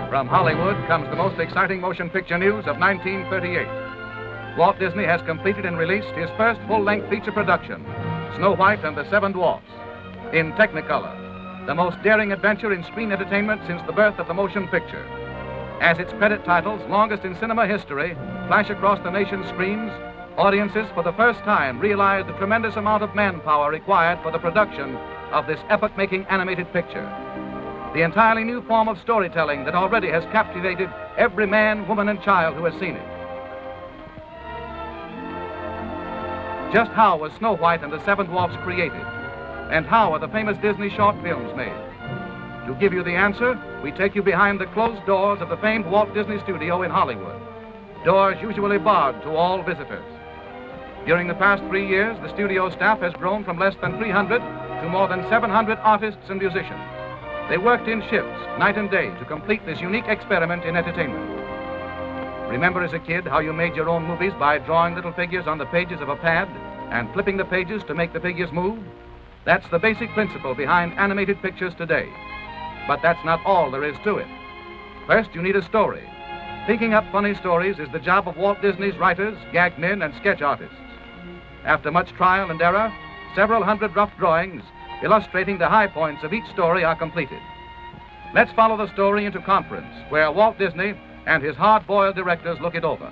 From Hollywood comes the most exciting motion picture news of 1938. Walt Disney has completed and released his first full-length feature production, Snow White and the Seven Dwarfs, in Technicolor, the most daring adventure in screen entertainment since the birth of the motion picture. As its credit titles, longest in cinema history, flash across the nation's screens, audiences for the first time realize the tremendous amount of manpower required for the production of this epoch-making animated picture. The entirely new form of storytelling that already has captivated every man, woman, and child who has seen it. Just how was Snow White and the Seven Dwarfs created? And how are the famous Disney short films made? To give you the answer, we take you behind the closed doors of the famed Walt Disney Studio in Hollywood. Doors usually barred to all visitors. During the past 3 years, the studio staff has grown from less than 300 to more than 700 artists and musicians. They worked in shifts, night and day, to complete this unique experiment in entertainment. Remember as a kid how you made your own movies by drawing little figures on the pages of a pad and flipping the pages to make the figures move? That's the basic principle behind animated pictures today. But that's not all there is to it. First, you need a story. Thinking up funny stories is the job of Walt Disney's writers, gag men, and sketch artists. After much trial and error, several hundred rough drawings illustrating the high points of each story are completed. Let's follow the story into conference, where Walt Disney and his hard-boiled directors look it over.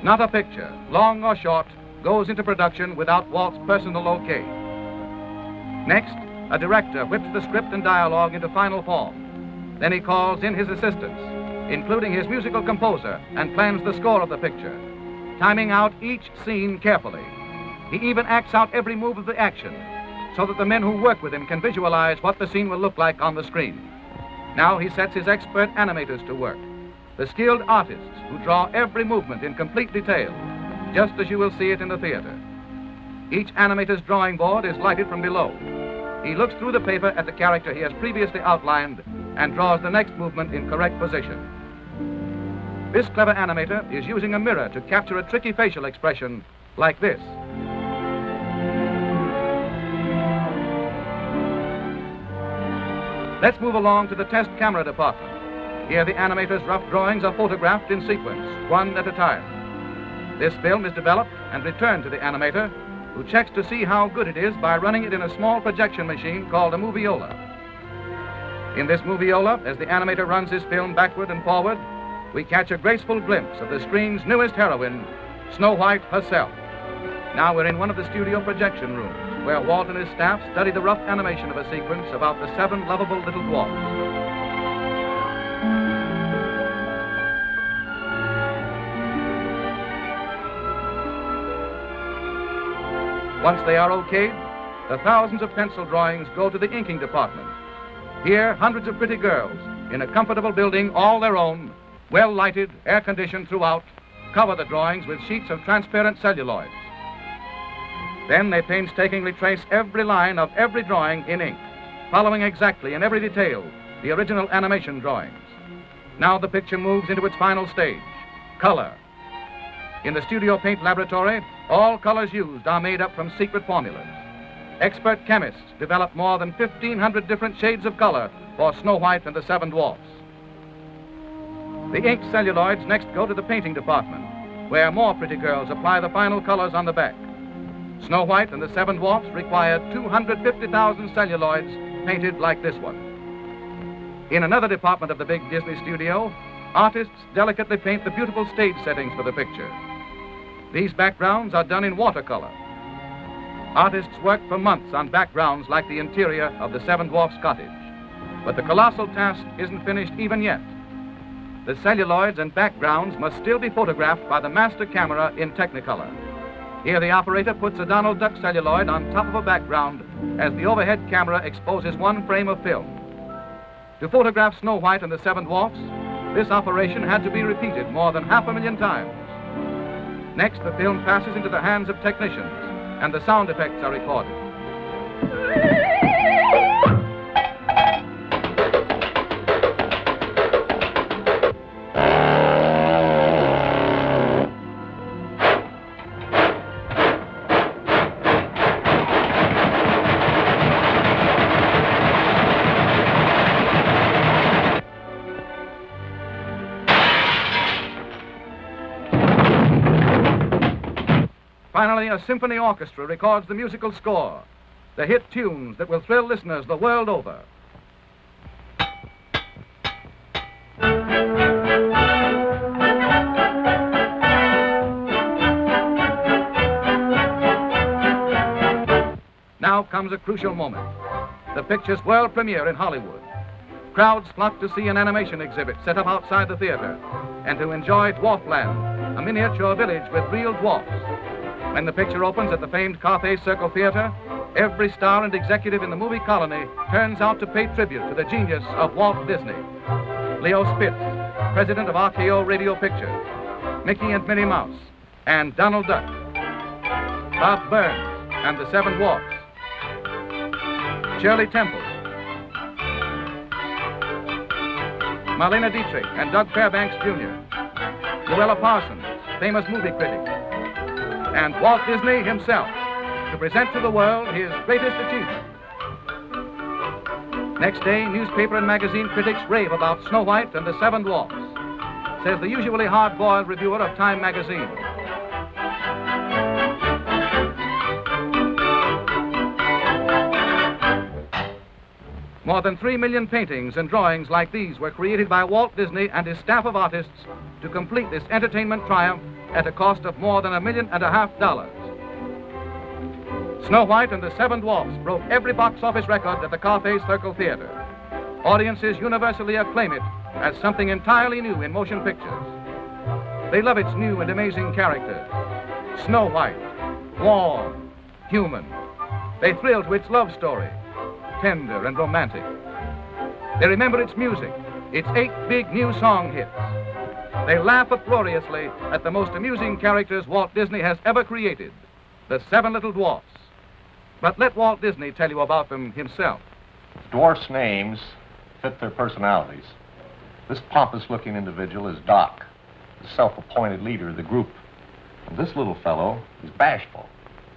Not a picture, long or short, goes into production without Walt's personal okay. Next, a director whips the script and dialogue into final form. Then he calls in his assistants, including his musical composer, and plans the score of the picture, timing out each scene carefully. He even acts out every move of the action, so that the men who work with him can visualize what the scene will look like on the screen. Now he sets his expert animators to work, the skilled artists who draw every movement in complete detail, just as you will see it in the theater. Each animator's drawing board is lighted from below. He looks through the paper at the character he has previously outlined and draws the next movement in correct position. This clever animator is using a mirror to capture a tricky facial expression like this. Let's move along to the test camera department. Here the animator's rough drawings are photographed in sequence, one at a time. This film is developed and returned to the animator, who checks to see how good it is by running it in a small projection machine called a moviola. In this moviola, as the animator runs his film backward and forward, we catch a graceful glimpse of the screen's newest heroine, Snow White herself. Now we're in one of the studio projection rooms, where Walt and his staff study the rough animation of a sequence about the 7 lovable little dwarfs. Once they are okayed, the thousands of pencil drawings go to the inking department. Here, hundreds of pretty girls, in a comfortable building all their own, well lighted, air-conditioned throughout, cover the drawings with sheets of transparent celluloid. Then they painstakingly trace every line of every drawing in ink, following exactly in every detail the original animation drawings. Now the picture moves into its final stage, color. In the studio paint laboratory, all colors used are made up from secret formulas. Expert chemists develop more than 1,500 different shades of color for Snow White and the Seven Dwarfs. The inked celluloids next go to the painting department, where more pretty girls apply the final colors on the back. Snow White and the Seven Dwarfs required 250,000 celluloids painted like this one. In another department of the big Disney studio, artists delicately paint the beautiful stage settings for the picture. These backgrounds are done in watercolor. Artists work for months on backgrounds like the interior of the Seven Dwarfs cottage. But the colossal task isn't finished even yet. The celluloids and backgrounds must still be photographed by the master camera in Technicolor. Here the operator puts a Donald Duck celluloid on top of a background as the overhead camera exposes one frame of film. To photograph Snow White and the Seven Dwarfs, this operation had to be repeated more than 500,000 times. Next, the film passes into the hands of technicians, and the sound effects are recorded. Finally, a symphony orchestra records the musical score, the hit tunes that will thrill listeners the world over. Now comes a crucial moment, the picture's world premiere in Hollywood. Crowds flock to see an animation exhibit set up outside the theater and to enjoy Dwarfland, a miniature village with real dwarfs. When the picture opens at the famed Carthay Circle Theater, every star and executive in the movie colony turns out to pay tribute to the genius of Walt Disney. Leo Spitz, president of RKO Radio Pictures, Mickey and Minnie Mouse, and Donald Duck, Bob Burns and the Seven Dwarfs, Shirley Temple, Marlena Dietrich and Doug Fairbanks Jr., Luella Parsons, famous movie critic, and Walt Disney himself to present to the world his greatest achievement. Next day, newspaper and magazine critics rave about Snow White and the Seven Dwarfs, says the usually hard-boiled reviewer of Time magazine. More than 3 million paintings and drawings like these were created by Walt Disney and his staff of artists to complete this entertainment triumph at a cost of more than $1.5 million. Snow White and the Seven Dwarfs broke every box office record at the Carthay Circle Theater. Audiences universally acclaim it as something entirely new in motion pictures. They love its new and amazing characters. Snow White, warm, human. They thrill to its love story, tender and romantic. They remember its music, its 8 big new song hits. They laugh uproariously at the most amusing characters Walt Disney has ever created, the 7 little dwarfs. But let Walt Disney tell you about them himself. Dwarfs' names fit their personalities. This pompous-looking individual is Doc, the self-appointed leader of the group. And this little fellow is bashful.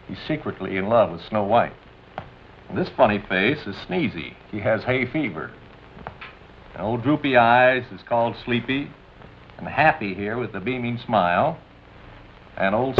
He's secretly in love with Snow White. And this funny face is Sneezy. He has hay fever. And old droopy eyes is called Sleepy. And Happy here with the beaming smile. And old...